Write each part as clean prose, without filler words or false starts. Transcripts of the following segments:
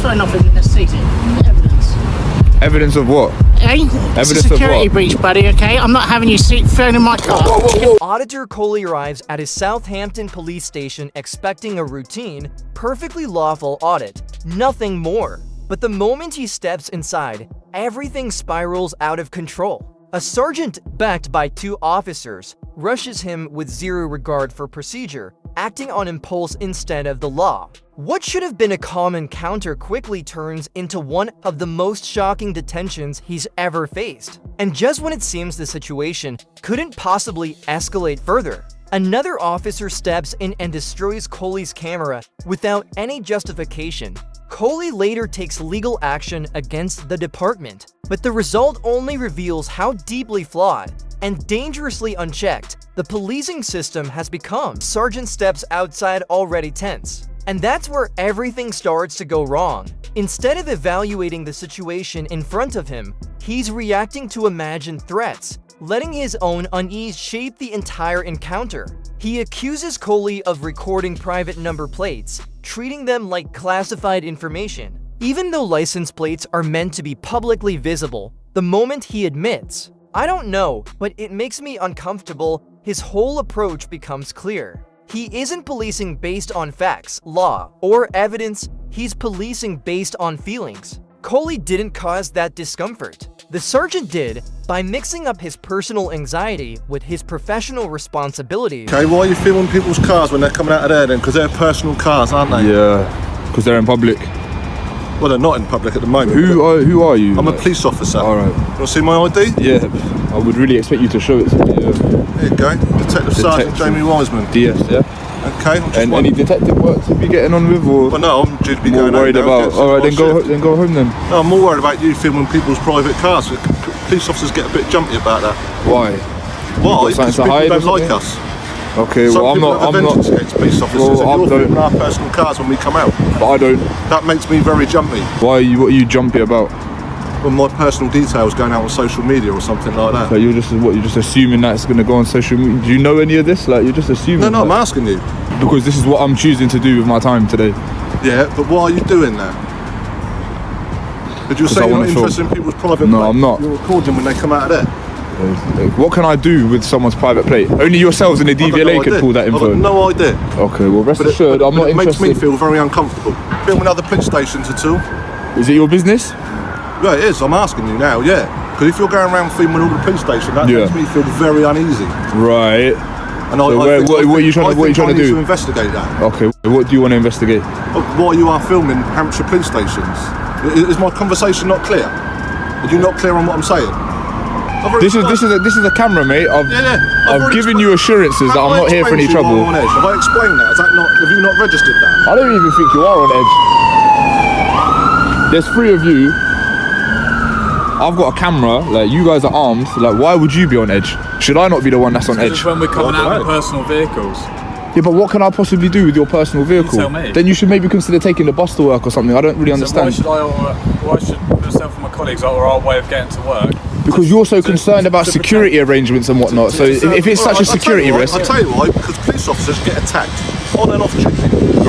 phone off him in the seat. Evidence. Evidence of what? Hey, it's a security breach, buddy, okay? I'm not having you phone in my car. Auditor Coley arrives at his Southampton police station expecting a routine, perfectly lawful audit, nothing more. But the moment he steps inside, everything spirals out of control. A sergeant, backed by 2 officers, rushes him with zero regard for procedure, acting on impulse instead of the law. What should have been a calm encounter quickly turns into one of the most shocking detentions he's ever faced. And just when it seems the situation couldn't possibly escalate further, another officer steps in and destroys Coley's camera without any justification. Coley later takes legal action against the department, but the result only reveals how deeply flawed and dangerously unchecked the policing system has become. Sergeant steps outside already tense, and that's where everything starts to go wrong. Instead of evaluating the situation in front of him, he's reacting to imagined threats, letting his own unease shape the entire encounter. He accuses Coley of recording private number plates, treating them like classified information. Even though license plates are meant to be publicly visible, the moment he admits, "I don't know, but it makes me uncomfortable," his whole approach becomes clear. He isn't policing based on facts, law, or evidence, he's policing based on feelings. Coley didn't cause that discomfort. The sergeant did by mixing up his personal anxiety with his professional responsibility. Okay, why are you filming people's cars when they're coming out of there then? Because they're personal cars, aren't they? Yeah, because they're in public. Well, they're not in public at the moment. Who are you? I'm a police officer. All right. You want to see my ID? Yeah, I would really expect you to show it to me. Yeah. Here you go. Detective Sergeant Jamie Wiseman. DS, yeah. Okay. And any detective work to be getting on with, or? Well, no, I'm due to be more going worried out now, about. All right, then go home then. No, I'm more worried about you filming people's private cars. Police officers get a bit jumpy about that. Why? Why? Because people don't like us. Okay, Some well, people have vengeance against police officers, and you're filming our personal cars when we come out. But I don't. That makes me very jumpy. Why are you? What are you jumpy about? Well, my personal details going out on social media or something like that. So you're just assuming that it's going to go on social media? Do you know any of this? Like, you're just assuming? No, I'm asking you. Because this is what I'm choosing to do with my time today. Yeah, but why are you doing that? Did you say you're not interested in people's private plate? No, I'm not. You're recording when they come out of there. What can I do with someone's private plate? Only yourselves in the DVLA could pull that info. I've got no idea. Okay, well, rest assured, I'm not interested. It makes me feel very uncomfortable. Filming other police stations at all. Is it your business? Yeah, it is. I'm asking you now, yeah. Because if you're going around filming all the police stations, that makes me feel very uneasy. Right. And so what are you trying to do? To investigate that. Okay, what do you want to investigate? Why you are filming Hampshire police stations. Is my conversation not clear? Are you not clear on what I'm saying? This is a camera, mate. I've given you assurances that I'm not here for any trouble. On edge. Have I explained that? Have you not registered that? I don't even think you are on edge. There's 3 of you. I've got a camera. Like, you guys are armed. Like, why would you be on edge? Should I not be the one that's on edge? Just when we're coming out in personal vehicles. Yeah, but what can I possibly do with your personal vehicle? You tell me. Then you should maybe consider taking the bus to work or something. I don't really understand. Why should myself and my colleagues or our way of getting to work? Because you're so concerned about security arrangements and whatnot. So if it's such a security risk... I'll tell you why, because police officers get attacked on and off duty.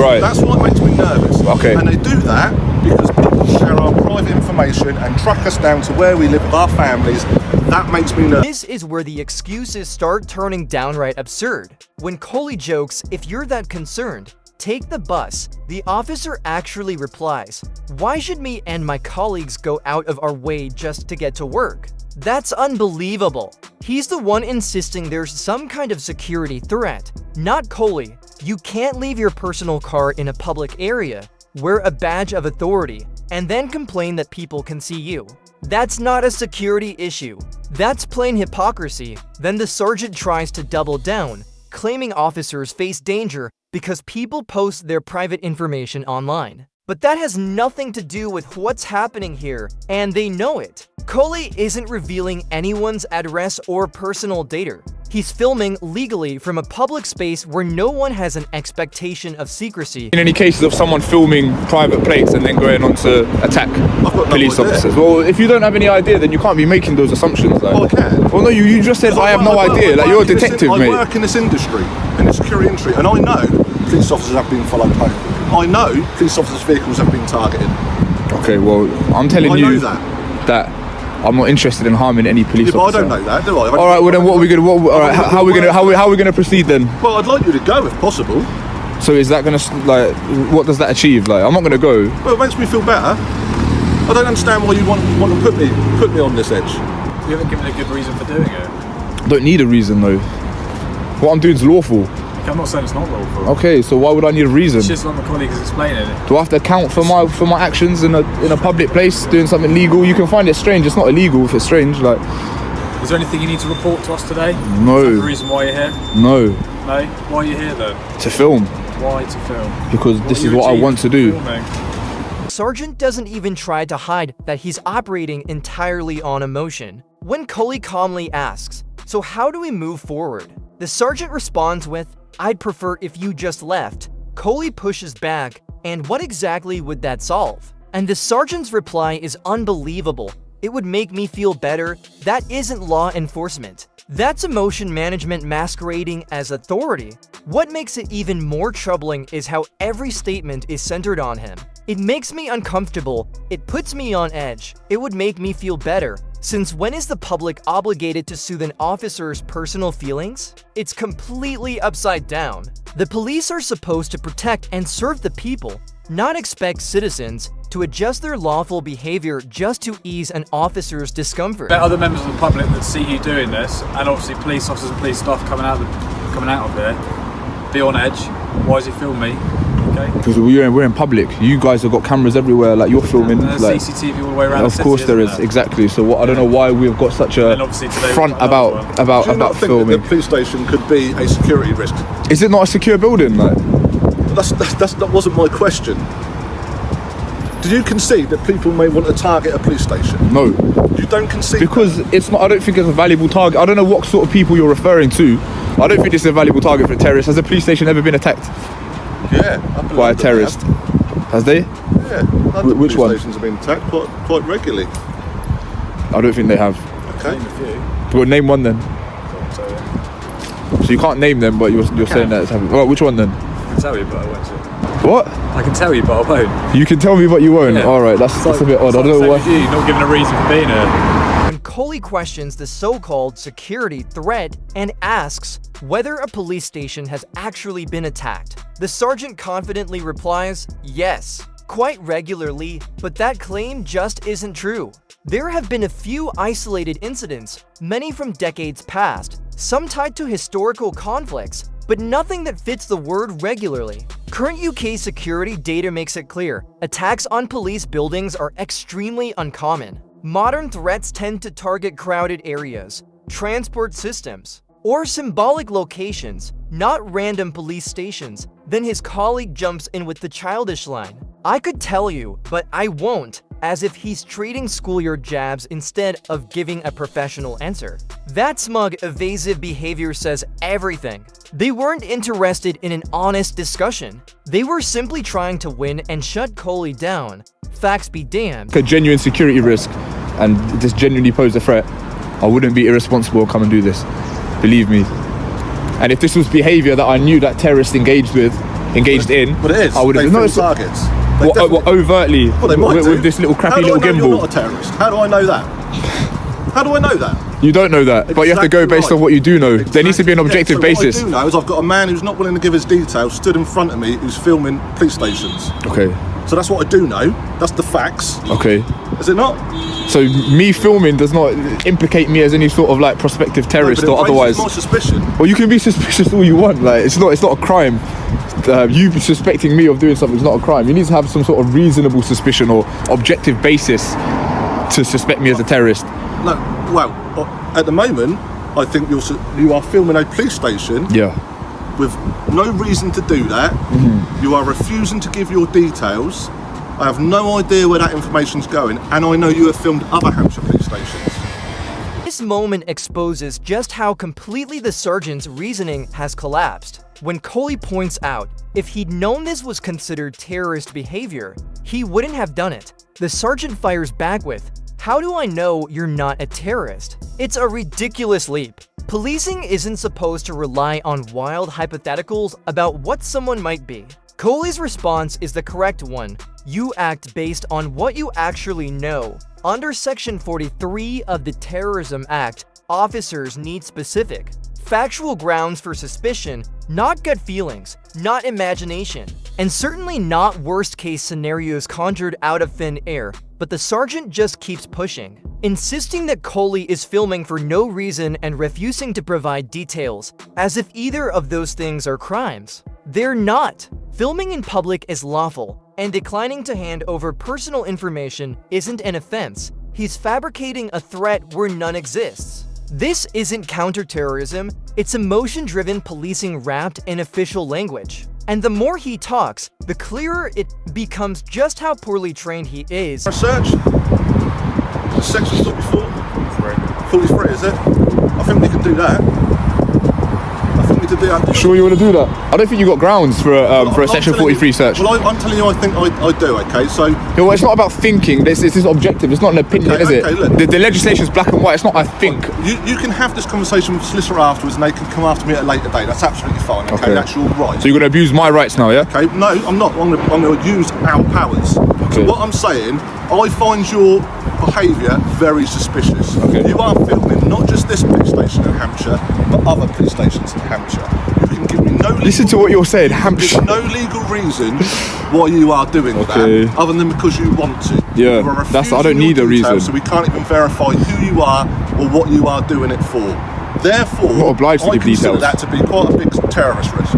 Right. That's what makes me nervous. Okay. And they do that because people share our private information and track us down to where we live with our families. That makes me nervous. This is where the excuses start turning downright absurd. When Coley jokes, "If you're that concerned, take the bus," the officer actually replies, "Why should me and my colleagues go out of our way just to get to work?" That's unbelievable. He's the one insisting there's some kind of security threat, not Coley. You can't leave your personal car in a public area, wear a badge of authority, and then complain that people can see you. That's not a security issue. That's plain hypocrisy. Then the sergeant tries to double down, claiming officers face danger because people post their private information online. But that has nothing to do with what's happening here, and they know it. Coley isn't revealing anyone's address or personal data. He's filming legally from a public space where no one has an expectation of secrecy. In any cases of someone filming private plates and then going on to attack police officers? Well, if you don't have any idea, then you can't be making those assumptions. Like. Well, I can. Well, no, you just said I have no idea. Like, you're a detective, mate. I work in this industry, in the security industry, and I know police officers have been followed home. I know police officers' vehicles have been targeted. Okay, well, I'm telling I you know that. that I'm not interested in harming any police Yeah, but officer. I don't know that, do I? All right, well then, what are we gonna? All right, how are we gonna proceed then? Well, I'd like you to go if possible. So is that gonna like? What does that achieve? Like, I'm not gonna go. Well, it makes me feel better. I don't understand why you want to put me on this edge. You haven't given a good reason for doing it. I don't need a reason though. What I'm doing is lawful. I'm not saying it's not lawful. Okay, so why would I need a reason? It's just like my colleague is explaining it. Do I have to account for my actions in a public place doing something legal? You can find it strange. It's not illegal if it's strange. Like, Is there anything you need to report to us today? No. Is that the reason why you're here? no, No? Why are you here then? to film Why to film? because this are is you what I achieving want to do. filming? Sergeant doesn't even try to hide that he's operating entirely on emotion. When Coley calmly asks, "So how do we move forward?" the sergeant responds with, "I'd prefer if you just left." Coley pushes back, "And what exactly would that solve?" And the sergeant's reply is unbelievable. "It would make me feel better. That isn't law enforcement. That's emotion management masquerading as authority." What makes it even more troubling is how every statement is centered on him. "It makes me uncomfortable. It puts me on edge. It would make me feel better." Since when is the public obligated to soothe an officer's personal feelings? It's completely upside down. The police are supposed to protect and serve the people, not expect citizens to adjust their lawful behavior just to ease an officer's discomfort. There are other members of the public that see you doing this, and obviously police officers and police staff coming out of there, be on edge. Why does he film me? Okay. Because we're in public. You guys have got cameras everywhere. Like, you're filming. And there's Like, CCTV all the way around. of the course city, there isn't is. Exactly. So what? I don't know why we've got such a And obviously today we've front got another one. about Do you not think that filming. the police station could be a security risk? Is it not a secure building? Like, That wasn't my question. Do you concede that people may want to target a police station? no. You don't concede Because that? it's not. I don't think it's a valuable target. I don't know what sort of people you're referring to. I don't think this is a valuable target for a terrorist. Has a police station ever been attacked Yeah, up in by a London terrorist? they have. Has they? Yeah, London Which police one? stations have been attacked quite regularly. I don't think they have. Okay. Name a few. Well, name one then. So, yeah. So you can't name them, but you're saying that it's happening. All right, which one then? I can tell you, but I won't. What? I can tell you, but I won't. You can tell me, but you won't. Yeah. All right, that's a bit odd. I don't know why. You not giving a reason for being here. When Coley questions the so-called security threat and asks whether a police station has actually been attacked, the sergeant confidently replies, "Yes, quite regularly, but that claim just isn't true." There have been a few isolated incidents, many from decades past, some tied to historical conflicts, but nothing that fits the word regularly. Current UK security data makes it clear, attacks on police buildings are extremely uncommon. Modern threats tend to target crowded areas, transport systems, or symbolic locations, not random police stations. Then his colleague jumps in with the childish line, "I could tell you, but I won't," as if he's trading schoolyard jabs instead of giving a professional answer. That smug, evasive behavior says everything. They weren't interested in an honest discussion. They were simply trying to win and shut Coley down. Facts be damned. A genuine security risk and this genuinely posed a threat, I wouldn't be irresponsible and come and do this. Believe me. And if this was behaviour that I knew that terrorists engaged in, But it is. I would have. They No, film it's targets. They what, definitely- overtly Well, they might with, do. with this little crappy How do little I know you're gimbal. not a terrorist? How do I know that? How do I know that? You don't know that, but you have to go Exactly based right. on what you do know. There needs to be an objective Yeah, so basis. What I do know is I've got a man who's not willing to give his details stood in front of me who's filming police stations. Okay. So that's what I do know. That's the facts. Okay. Is it not? So me filming does not implicate me as any sort of like prospective terrorist No, but it or raises otherwise. my suspicion. Well, you can be suspicious all you want. Like it's not a crime. You suspecting me of doing something is not a crime. You need to have some sort of reasonable suspicion or objective basis to suspect me as a terrorist. No, well, at the moment, I think you are filming a police station Yeah. with no reason to do that. You are refusing to give your details. I have no idea where that information's going, and I know you have filmed other Hampshire police stations. This moment exposes just how completely the sergeant's reasoning has collapsed. When Coley points out, if he'd known this was considered terrorist behavior, he wouldn't have done it. The sergeant fires back with, "How do I know you're not a terrorist?" It's a ridiculous leap. Policing isn't supposed to rely on wild hypotheticals about what someone might be. Coley's response is the correct one. You act based on what you actually know. Under Section 43 of the Terrorism Act, officers need specific, factual grounds for suspicion, not gut feelings, not imagination, and certainly not worst-case scenarios conjured out of thin air. But the sergeant just keeps pushing, insisting that Coley is filming for no reason and refusing to provide details, as if either of those things are crimes. They're not. Filming in public is lawful, and declining to hand over personal information isn't an offense. He's fabricating a threat where none exists. This isn't counterterrorism, it's emotion-driven policing wrapped in official language. And the more he talks, the clearer it becomes just how poorly trained he is. Search. Section 44. 43, is it? I think we can do that. I think we can do that. Sure you want to do that? I don't think you got grounds for a Section 43 search. Well, I'm telling you, I think I do, okay? So... Yeah, well, it's not about thinking, it's objective, it's not an opinion, is it? Look. The legislation's black and white, it's not I think. You can have this conversation with the solicitor afterwards and they can come after me at a later date. That's absolutely fine, okay? That's your right. So you're going to abuse my rights now, yeah? Okay, no, I'm not. I'm going to use our powers. Okay. So what I'm saying, I find your behaviour very suspicious. Okay. You are filming not just this police station in Hampshire, but other police stations in Hampshire. You can give me no legal... Listen to what you're saying, Hampshire. There's no legal reason why you are doing that, other than because you want to. Yeah, I don't need a reason. So we can't even verify who you are or what you are doing it for. Therefore, I'm not obliged to give consider details. that to be quite a big terrorist risk.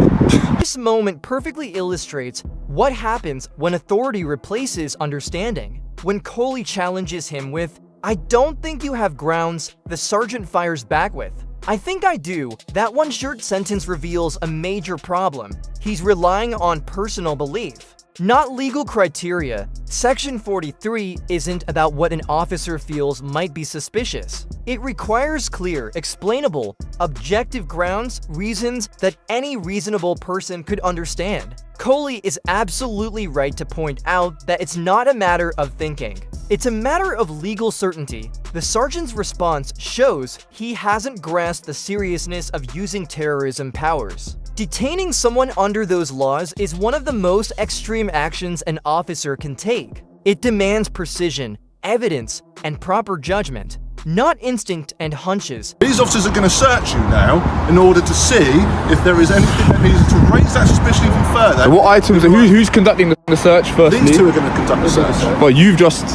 This moment perfectly illustrates what happens when authority replaces understanding. When Coley challenges him with, "I don't think you have grounds," the sergeant fires back with, "I think I do." That one short sentence reveals a major problem. He's relying on personal belief, not legal criteria. Section 43 isn't about what an officer feels might be suspicious. It requires clear, explainable, objective grounds, reasons that any reasonable person could understand. Coley is absolutely right to point out that it's not a matter of thinking. It's a matter of legal certainty. The sergeant's response shows he hasn't grasped the seriousness of using terrorism powers. Detaining someone under those laws is one of the most extreme actions an officer can take. It demands precision, evidence, and proper judgment, not instinct and hunches. These officers are going to search you now in order to see if there is anything that needs to raise that suspicion even further. So what items, who's conducting the search firstly? These two are going to conduct the search. But you've just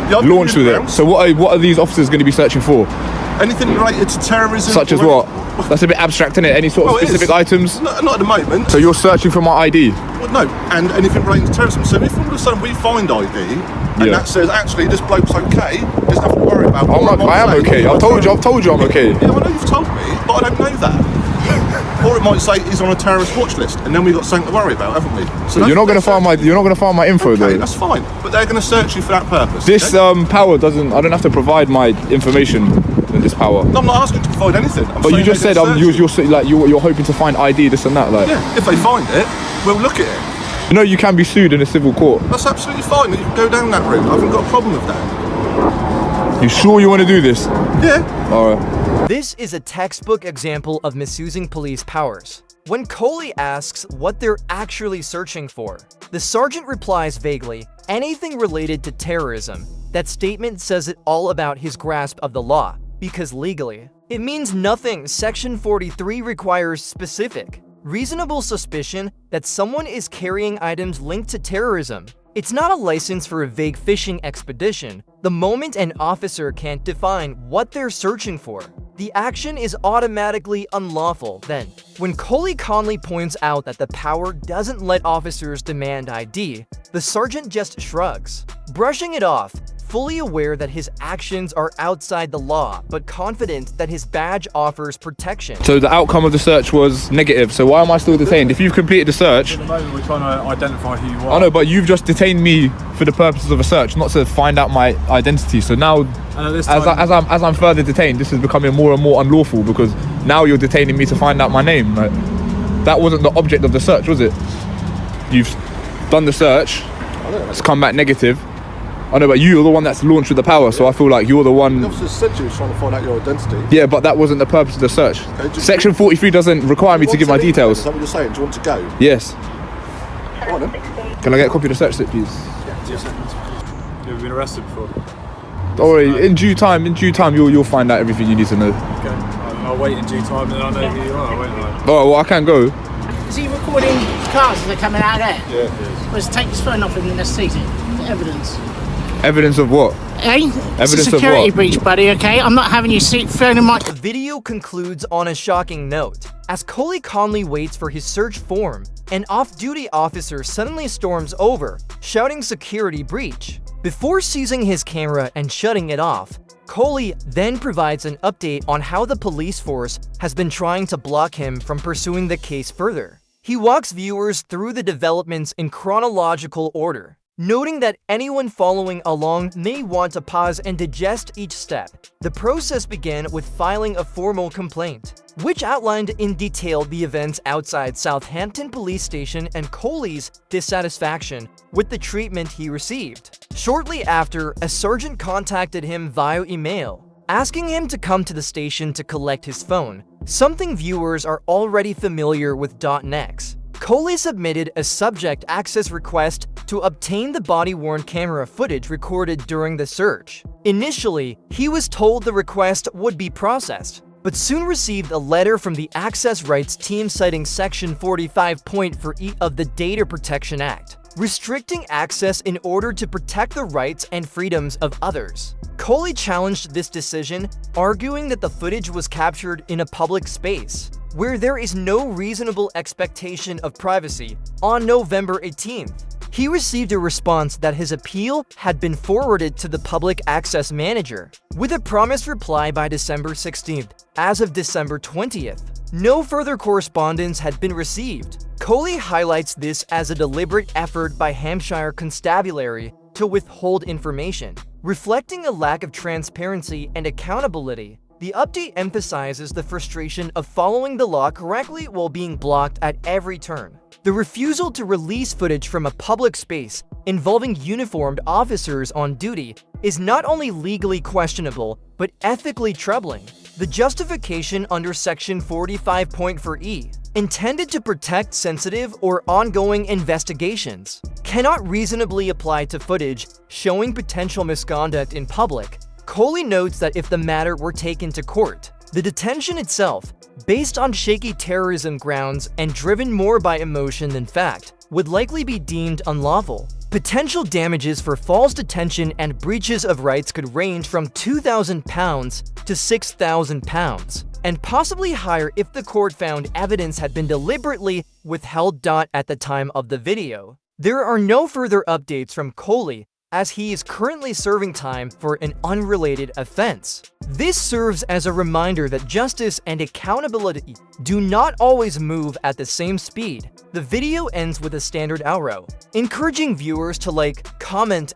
launched with it. So what are these officers going to be searching for? Anything related to terrorism. Such as what? That's a bit abstract, isn't it? Any sort of specific items? Not at the moment. So you're searching for my ID? Well, no, and anything relating to terrorism. So if all of a sudden we find ID, and that says, actually, this bloke's okay, there's nothing to worry about. I am okay. I've told you I'm okay. Yeah, I know you've told me, but I don't know that. Or it might say he's on a terrorist watch list, and then we've got something to worry about, haven't we? So you're not going to find my info though. That's fine, but they're going to search you for that purpose. This power doesn't. I don't have to provide my information in this power. No, I'm not asking to provide anything. But you just said you're hoping to find ID, this and that. Like. Yeah, if they find it, we'll look at it. You know you can be sued in a civil court. That's absolutely fine. You can go down that route. I haven't got a problem with that. You sure you want to do this? Yeah. All right. This is a textbook example of misusing police powers. When Coley asks what they're actually searching for, the sergeant replies vaguely, "Anything related to terrorism." That statement says it all about his grasp of the law, because legally, it means nothing. Section 43 requires specific, reasonable suspicion that someone is carrying items linked to terrorism. It's not a license for a vague fishing expedition. The moment an officer can't define what they're searching for, the action is automatically unlawful. Then, when Coley calmly points out that the power doesn't let officers demand ID, the sergeant just shrugs, brushing it off, fully aware that his actions are outside the law, but confident that his badge offers protection. So the outcome of the search was negative, so why am I still detained? If you've completed the search... At the moment we're trying to identify who you are. I know, but you've just detained me for the purposes of a search, not to find out my identity. So now, and at this time, as I'm further detained, this is becoming more and more unlawful, because now you're detaining me to find out my name. Like, that wasn't the object of the search, was it? You've done the search, it's come back negative. I know, but you're the one that's launched with the power, so I feel like you're the one... The officer said you was trying to find out your identity. Yeah, but that wasn't the purpose of the search. Okay, Section 43 doesn't require me to give my details. Is that what you're saying? Do you want to go? Yes. Right, on then. Can I get a copy of the search slip, please? You ever been arrested before? Don't worry, in due time, you'll find out everything you need to know. Okay. I'll wait in due time and then I'll know who you are, won't I? Oh, well, I can't go. Is he recording cars as they're coming out of there? Yeah, it is. Let's take his phone off him and let's seize it. The evidence. Evidence of what? Hey? Evidence It's a of security what? breach, buddy, okay? I'm not having you see phone in my... The video concludes on a shocking note. As Coley calmly waits for his search form, an off-duty officer suddenly storms over, shouting security breach. Before seizing his camera and shutting it off, Coley then provides an update on how the police force has been trying to block him from pursuing the case further. He walks viewers through the developments in chronological order, noting that anyone following along may want to pause and digest each step. The process began with filing a formal complaint, which outlined in detail the events outside Southampton Police Station and Coley's dissatisfaction with the treatment he received. Shortly after, a sergeant contacted him via email, asking him to come to the station to collect his phone, something viewers are already familiar with. Next, Coley submitted a subject access request to obtain the body-worn camera footage recorded during the search. Initially, he was told the request would be processed, but soon received a letter from the Access Rights team citing Section 45.4E of the Data Protection Act, restricting access in order to protect the rights and freedoms of others. Coley challenged this decision, arguing that the footage was captured in a public space, where there is no reasonable expectation of privacy. On November 18th, he received a response that his appeal had been forwarded to the public access manager, with a promised reply by December 16th. As of December 20th, no further correspondence had been received. Coley highlights this as a deliberate effort by Hampshire Constabulary to withhold information, reflecting a lack of transparency and accountability. The update emphasizes the frustration of following the law correctly while being blocked at every turn. The refusal to release footage from a public space involving uniformed officers on duty is not only legally questionable, but ethically troubling. The justification under Section 45.4E, intended to protect sensitive or ongoing investigations, cannot reasonably apply to footage showing potential misconduct in public. Coley notes that if the matter were taken to court, the detention itself, based on shaky terrorism grounds and driven more by emotion than fact, would likely be deemed unlawful. Potential damages for false detention and breaches of rights could range from £2,000 to £6,000, and possibly higher if the court found evidence had been deliberately withheld. At the time of the video, there are no further updates from Coley, as he is currently serving time for an unrelated offense. This serves as a reminder that justice and accountability do not always move at the same speed. The video ends with a standard outro, encouraging viewers to like, comment,